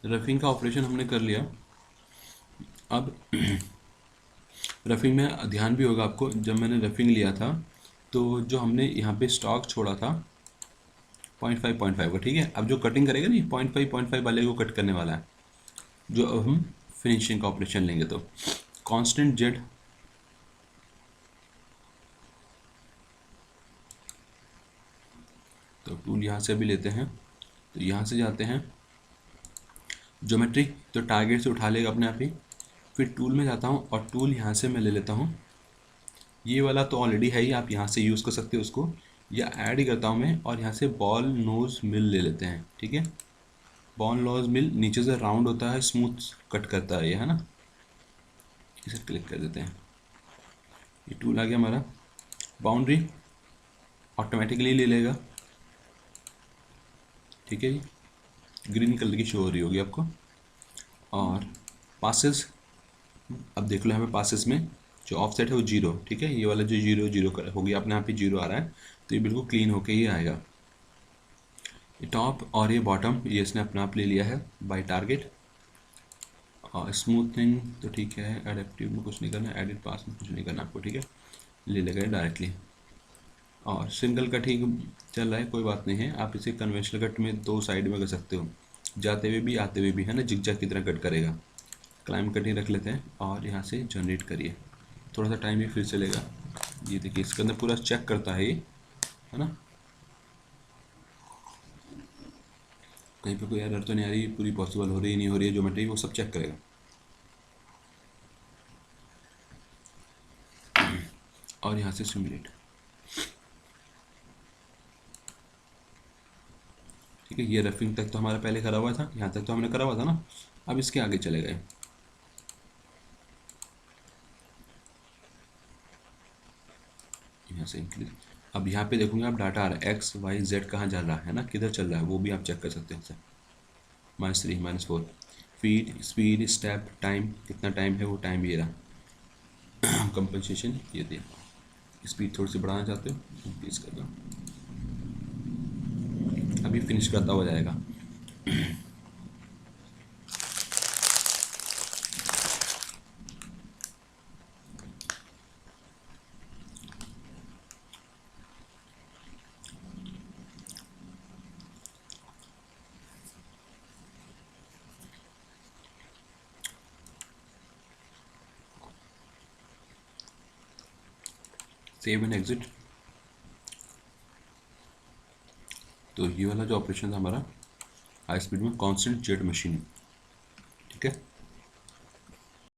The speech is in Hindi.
रफिंग का ऑपरेशन हमने कर लिया। अब रफिंग में ध्यान भी होगा आपको, जब मैंने रफिंग लिया था तो जो हमने यहाँ पे स्टॉक छोड़ा था 0.5 का, ठीक है। अब जो कटिंग करेगा नहीं 0.5 वाले को कट करने वाला है, जो अब हम फिनिशिंग का ऑपरेशन लेंगे। तो कांस्टेंट जेड, तो टूल यहाँ से भी लेते हैं, तो यहाँ से जाते हैं ज्योमेट्री, तो टारगेट से उठा लेगा अपने आप ही। फिर टूल में जाता हूँ और टूल यहाँ से मैं ले लेता हूँ, ये वाला तो ऑलरेडी है ही, आप यहाँ से यूज़ कर सकते हो उसको, या ऐड ही करता हूँ मैं, और यहाँ से बॉल नोज मिल ले लेते हैं, ठीक है। बॉल नोज मिल नीचे से राउंड होता है, स्मूथ कट करता है ये, है ना। इसे क्लिक कर देते हैं, ये टूल आ गया हमारा। बाउंड्री ऑटोमेटिकली ले लेगा, ठीक है जी, ग्रीन कलर की शो हो रही होगी आपको। और पासेस, अब देख लो यहाँ पे पासेस में जो ऑफसेट है वो जीरो, ठीक है। ये वाला जो जीरो जीरो हो गया अपने यहाँ पे जीरो आ रहा है, तो ये बिल्कुल क्लीन होके ही आएगा। ये टॉप और ये बॉटम ये इसने अपने आप ले लिया है बाय टारगेट। और स्मूथनिंग तो ठीक है, एडेप्टिव में कुछ नहीं करना, एडिट पास में कुछ नहीं करना आपको, ठीक है, ले लेगा डायरेक्टली। और सिंगल कट ही चल रहा है, कोई बात नहीं है, आप इसे कन्वेंशनल कट में दो साइड में कर सकते हो, जाते हुए भी आते हुए भी, है ना, जिगजैग की तरह कट करेगा। क्लाइंब कटिंग रख लेते हैं और यहाँ से जनरेट करिए, थोड़ा सा टाइम भी फिर चलेगा। ये देखिए इसके अंदर पूरा चेक करता है ये, है ना, कहीं पे कोई एरर तो नहीं आ रही, पूरी पॉसिबल हो रही है नहीं हो रही है ज्योमेट्री, वो सब चेक करेगा। और यहाँ से सिमुलेट, ठीक है। ये रफिंग तक तो हमारा पहले करा हुआ था, यहाँ तक तो हमने करा हुआ था ना, अब इसके आगे चले गए। यहाँ से इंक्रीज, अब यहाँ पे देखोगे आप डाटा आ रहा है एक्स वाई जेड कहाँ जा रहा है ना, किधर चल रहा है, वो भी आप चेक कर सकते हैं। -3 -4 फीट, स्पीड, स्टेप, टाइम, कितना टाइम है वो टाइम ये रहा। कंपनसेशन ये दे, स्पीड थोड़ी सी बढ़ाना चाहते हो इंक्रीज कर दो, अभी फिनिश करता हो जाएगा। Save and exit. तो ये वाला जो ऑपरेशन था हमारा हाई स्पीड में कांस्टेंट जेट मशीन, ठीक है।